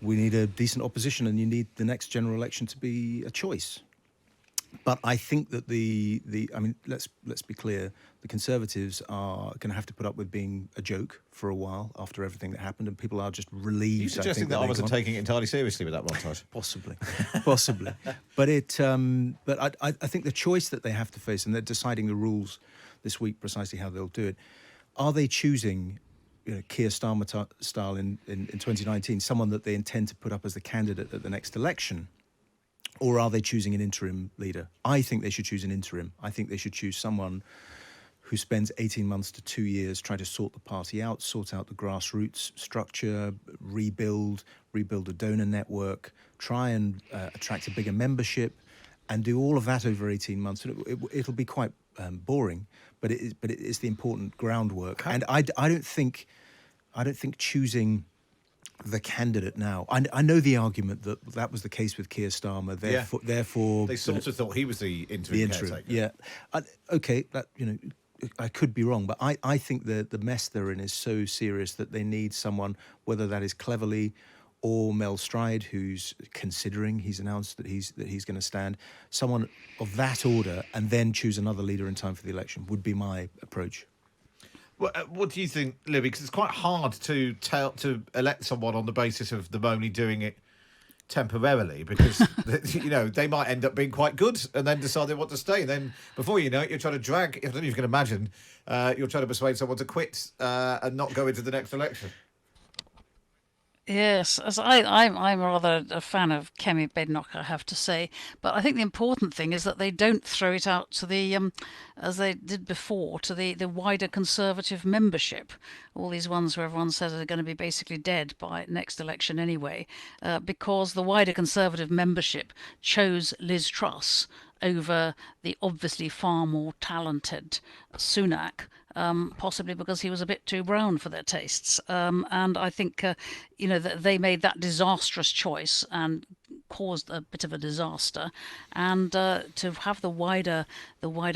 we need a decent opposition, and you need the next general election to be a choice. But I think that let's be clear, the Conservatives are going to have to put up with being a joke for a while after everything that happened, and people are just relieved. Are you suggesting that I wasn't taking it entirely seriously with that montage? Possibly. But I think the choice that they have to face, and they're deciding the rules this week precisely how they'll do it, are they choosing, Keir Starmer style in 2019, someone that they intend to put up as the candidate at the next election? Or are they choosing an interim leader? I think they should choose an interim. I think they should choose someone who spends 18 months to 2 years trying to sort the party out, sort out the grassroots structure, rebuild a donor network, try and attract a bigger membership, and do all of that over 18 months. It'll be quite boring, but it is the important groundwork. And I don't think choosing the candidate now. I know the argument that was the case with Keir Starmer. Therefore, they sort of thought he was the interim caretaker. Yeah, okay. That I could be wrong, but I think the mess they're in is so serious that they need someone, whether that is Cleverly or Mel Stride, who's considering. He's announced that he's going to stand. Someone of that order, and then choose another leader in time for the election would be my approach. Well, what do you think, Libby? Because it's quite hard to elect someone on the basis of them only doing it temporarily, because they might end up being quite good and then decide they want to stay. And then before you know it, you're trying to drag. I don't know if you can imagine. You're trying to persuade someone to quit and not go into the next election. Yes, as I'm rather a fan of Kemi Badenoch, I have to say. But I think the important thing is that they don't throw it out to the, as they did before, to the wider Conservative membership. All these ones where everyone says are going to be basically dead by next election anyway, because the wider Conservative membership chose Liz Truss over the obviously far more talented Sunak. Possibly because he was a bit too brown for their tastes. And I think, that they made that disastrous choice and caused a bit of a disaster. And to have the wider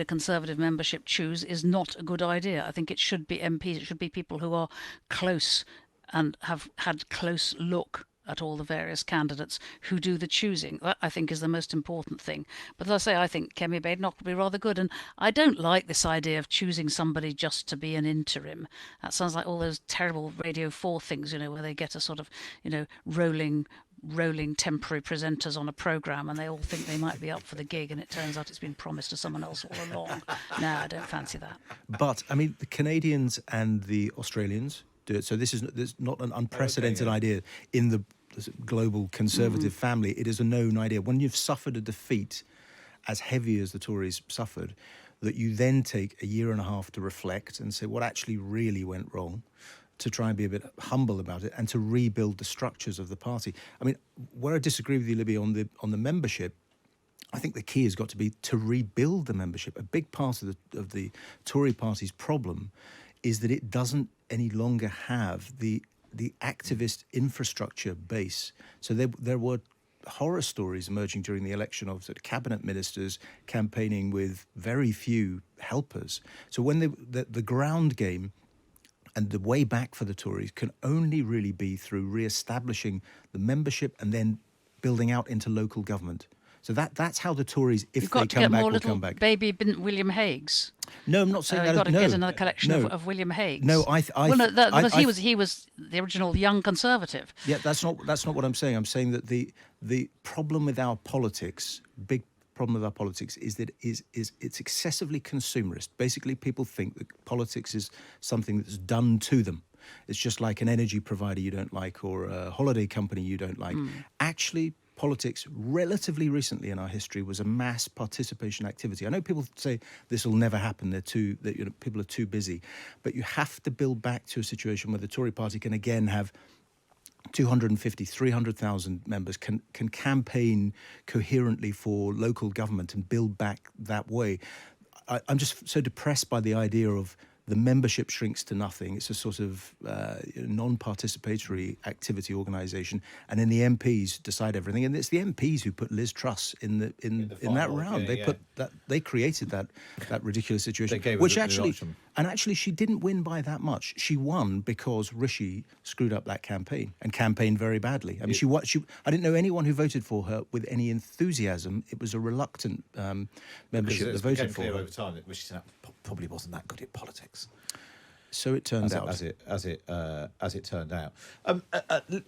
Conservative membership choose is not a good idea. I think it should be MPs. It should be people who are close and have had close look at all the various candidates who do the choosing. That, I think, is the most important thing. But as I say, I think Kemi Badenoch will be rather good. And I don't like this idea of choosing somebody just to be an interim. That sounds like all those terrible Radio 4 things, where they get a sort of, rolling temporary presenters on a programme and they all think they might be up for the gig and it turns out it's been promised to someone else all along. No, I don't fancy that. But, the Canadians and the Australians do it. So this is not an unprecedented idea in the global Conservative family. It is a known idea. When you've suffered a defeat as heavy as the Tories suffered, that you then take a year and a half to reflect and say what actually really went wrong, to try and be a bit humble about it, and to rebuild the structures of the party. Where I disagree with you, Libby, on the membership, I think the key has got to be to rebuild the membership. A big part of the Tory party's problem is that it doesn't any longer have the activist infrastructure base. So there were horror stories emerging during the election of cabinet ministers campaigning with very few helpers. So when the ground game and the way back for the Tories can only really be through re-establishing the membership and then building out into local government. So that's how the Tories, if they come back, will come back. Baby William Hagues. No, I'm not saying that. You've got to get another collection of William Hagues. No, because he was the original young Conservative. Yeah, that's not what I'm saying. I'm saying that the problem with our politics, big problem with our politics, is that it's excessively consumerist. Basically, people think that politics is something that's done to them. It's just like an energy provider you don't like or a holiday company you don't like. Actually, politics, relatively recently in our history, was a mass participation activity. I know people say this will never happen. People are too busy. But you have to build back to a situation where the Tory party can again have 250, 300,000 members, can campaign coherently for local government and build back that way. I'm just so depressed by the idea of the membership shrinks to nothing. It's a sort of non-participatory activity organisation, and then the MPs decide everything. And it's the MPs who put Liz Truss in that round. They created that ridiculous situation, which actually And actually, she didn't win by that much. She won because Rishi screwed up that campaign and campaigned very badly. I mean, I didn't know anyone who voted for her with any enthusiasm. It was a reluctant membership that voted for her. Over time that Rishi Sunak probably wasn't that good at politics. So it turned out. As it turned out.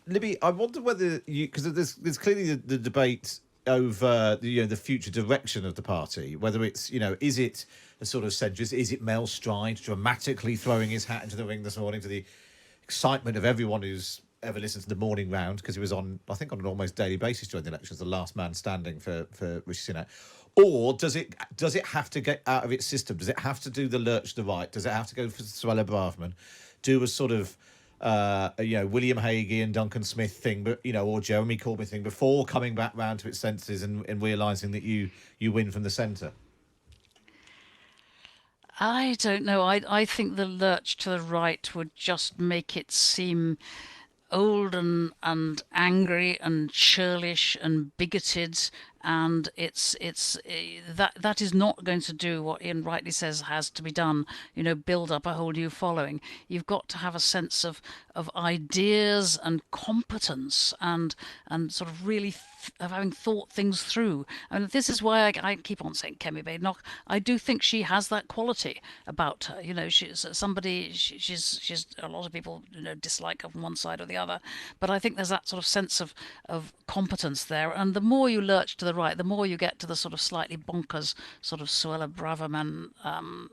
Libby, I wonder whether you, because there's clearly the debate over the future direction of the party, whether it's is it a sort of centrist, is it Mel Stride dramatically throwing his hat into the ring this morning to the excitement of everyone who's ever listened to the morning round, because he was on an almost daily basis during the elections, the last man standing for Rishi Sunak. Or does it have to get out of its system? Does it have to do the lurch to the right? Does it have to go for Suella Braverman, do a sort of William Hague and Duncan Smith thing, but or Jeremy Corbyn thing before coming back round to its senses and realising that you win from the centre? I don't know. I think the lurch to the right would just make it seem old and angry and churlish and bigoted, and that is not going to do what Iain rightly says has to be done. Build up a whole new following. You've got to have a sense of ideas and competence and sort of really of having thought things through. And this is why I keep on saying Kemi Badenoch. I do think she has that quality about her. She's somebody. She's a lot of people dislike her from one side or the other, but I think there's that sort of sense of competence there. And the more you lurch to the right, the more you get to the sort of slightly bonkers sort of Suella Braverman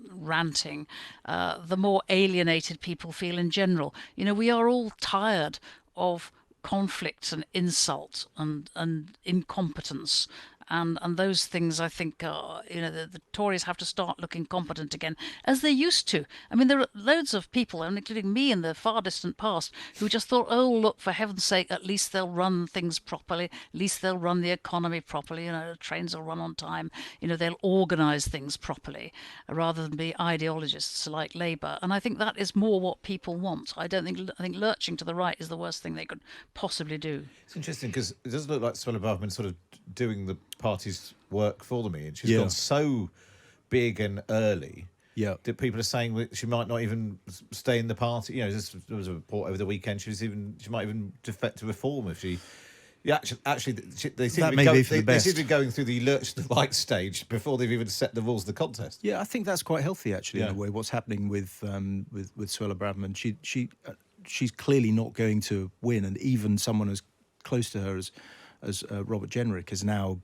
ranting, the more alienated people feel in general. We are all tired of conflict and insult and incompetence. And those things, I think, are, the Tories have to start looking competent again, as they used to. I mean, there are loads of people, and including me in the far distant past, who just thought, oh, look, for heaven's sake, at least they'll run things properly, at least they'll run the economy properly, the trains will run on time, they'll organise things properly, rather than be ideologists like Labour. And I think that is more what people want. I think lurching to the right is the worst thing they could possibly do. It's interesting because it does look like Suella Braverman sort of doing the party's work for them, and she's gone so big and early that people are saying that she might not even stay in the party. There was a report over the weekend she might even defect to Reform if she. Yeah, actually, they seem to be going through the lurch to the right stage before they've even set the rules of the contest. Yeah, I think that's quite healthy actually in a way. What's happening with Suella Braverman? She's clearly not going to win, and even someone as close to her as Robert Jenrick is now,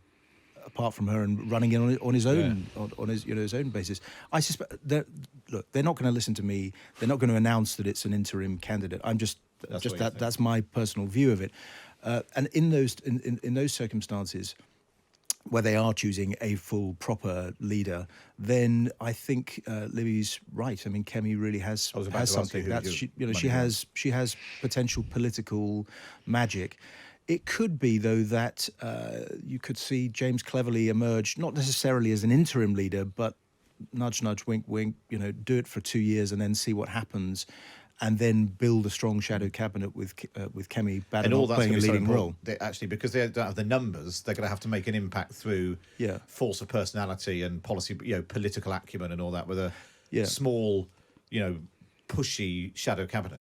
apart from her, and running in on his own on his his own basis. I suspect they're not going to listen to me. They're not going to announce that it's an interim candidate. That's my personal view of it. And in those circumstances, where they are choosing a full proper leader, then I think Libby's right. I mean, Kemi really has something. She has potential political magic. It could be, though, that you could see James Cleverly emerge, not necessarily as an interim leader, but nudge, nudge, wink, wink, do it for 2 years and then see what happens, and then build a strong shadow cabinet with Kemi Badenoch playing a leading role. Actually, because they don't have the numbers, they're going to have to make an impact through force of personality and policy, political acumen and all that, with a small, pushy shadow cabinet.